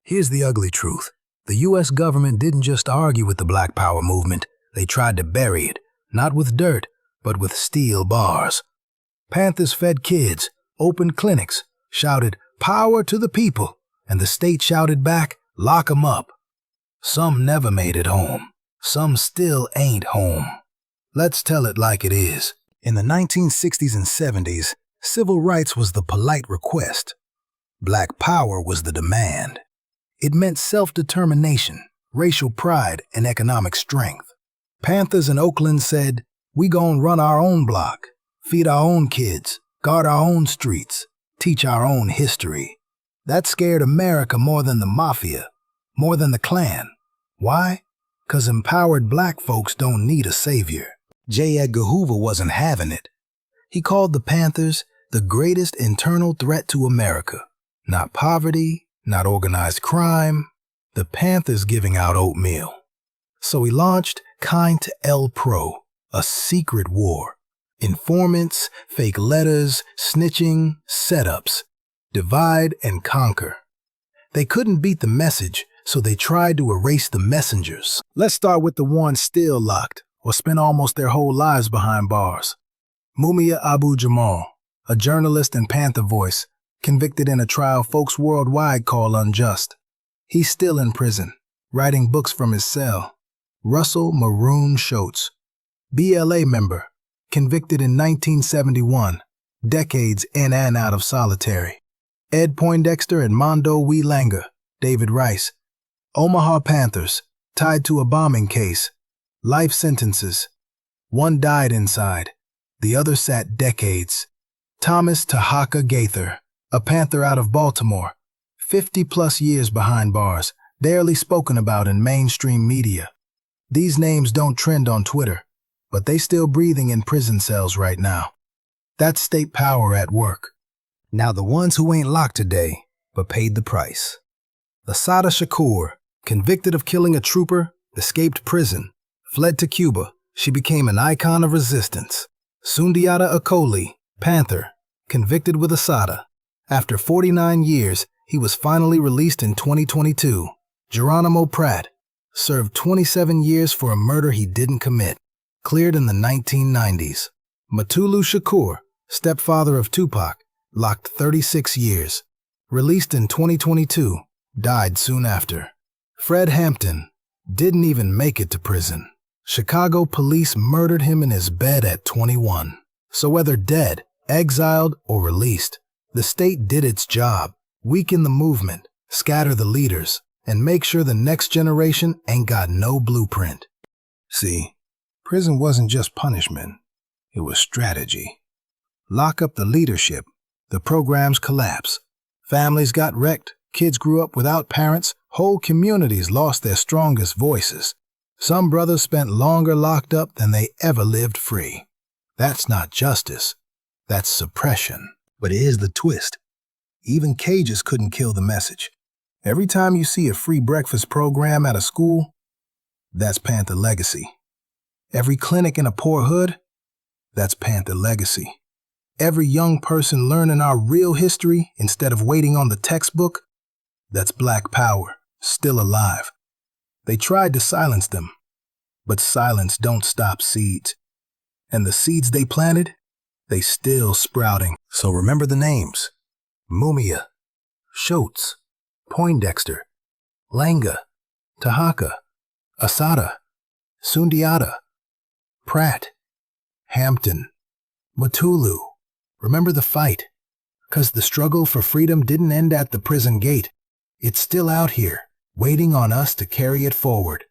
Here's the ugly truth. The U.S. government didn't just argue with the Black Power movement, they tried to bury it, not with dirt, but with steel bars. Panthers fed kids, opened clinics, shouted, "Power to the people," and the state shouted back, "Lock 'em up." Some never made it home. Some still ain't home. Let's tell it like it is. In the 1960s and 70s, civil rights was the polite request. Black power was the demand. It meant self-determination, racial pride, and economic strength. Panthers in Oakland said, "We gon' run our own block, feed our own kids, guard our own streets, teach our own history." That scared America more than the mafia, more than the Klan. Why? 'Cause empowered black folks don't need a savior. J. Edgar Hoover wasn't having it. He called the Panthers the greatest internal threat to America. Not poverty, not organized crime, the Panthers giving out oatmeal. So he launched COINTELPRO, a secret war. Informants, fake letters, snitching, setups. Divide and conquer. They couldn't beat the message, so they tried to erase the messengers. Let's start with the ones still locked, or spent almost their whole lives behind bars. Mumia Abu-Jamal, a journalist and Panther voice, convicted in a trial folks worldwide call unjust. He's still in prison, writing books from his cell. Russell Maroon Shoatz, BLA member, convicted in 1971, decades in and out of solitary. Ed Poindexter and Mondo Langa, David Rice. Omaha Panthers, tied to a bombing case. Life sentences. One died inside. The other sat decades. Thomas Tahaka Gaither, a Panther out of Baltimore, 50-plus years behind bars, barely spoken about in mainstream media. These names don't trend on Twitter, but they still breathing in prison cells right now. That's state power at work. Now the ones who ain't locked today, but paid the price. Assata Shakur, convicted of killing a trooper, escaped prison, fled to Cuba. She became an icon of resistance. Sundiata Acoli, Panther, convicted with Assata. After 49 years, he was finally released in 2022. Geronimo Pratt served 27 years for a murder he didn't commit, cleared in the 1990s. Mutulu Shakur, stepfather of Tupac, locked 36 years. Released in 2022, died soon after. Fred Hampton didn't even make it to prison. Chicago police murdered him in his bed at 21. So whether dead, exiled, or released, the state did its job: weaken the movement, scatter the leaders, and make sure the next generation ain't got no blueprint. See, prison wasn't just punishment, it was strategy. Lock up the leadership, the programs collapse. Families got wrecked, kids grew up without parents, whole communities lost their strongest voices. Some brothers spent longer locked up than they ever lived free. That's not justice, that's suppression. But here's the twist. Even cages couldn't kill the message. Every time you see a free breakfast program at a school, that's Panther legacy. Every clinic in a poor hood, that's Panther legacy. Every young person learning our real history instead of waiting on the textbook, that's Black Power, still alive. They tried to silence them, but silence don't stop seeds. And the seeds they planted, they still sprouting. So remember the names: Mumia, Shoatz, Poindexter, Langa, Tahaka, Assata, Sundiata, Pratt, Hampton, Mutulu. Remember the fight, 'cause the struggle for freedom didn't end at the prison gate. It's still out here, waiting on us to carry it forward.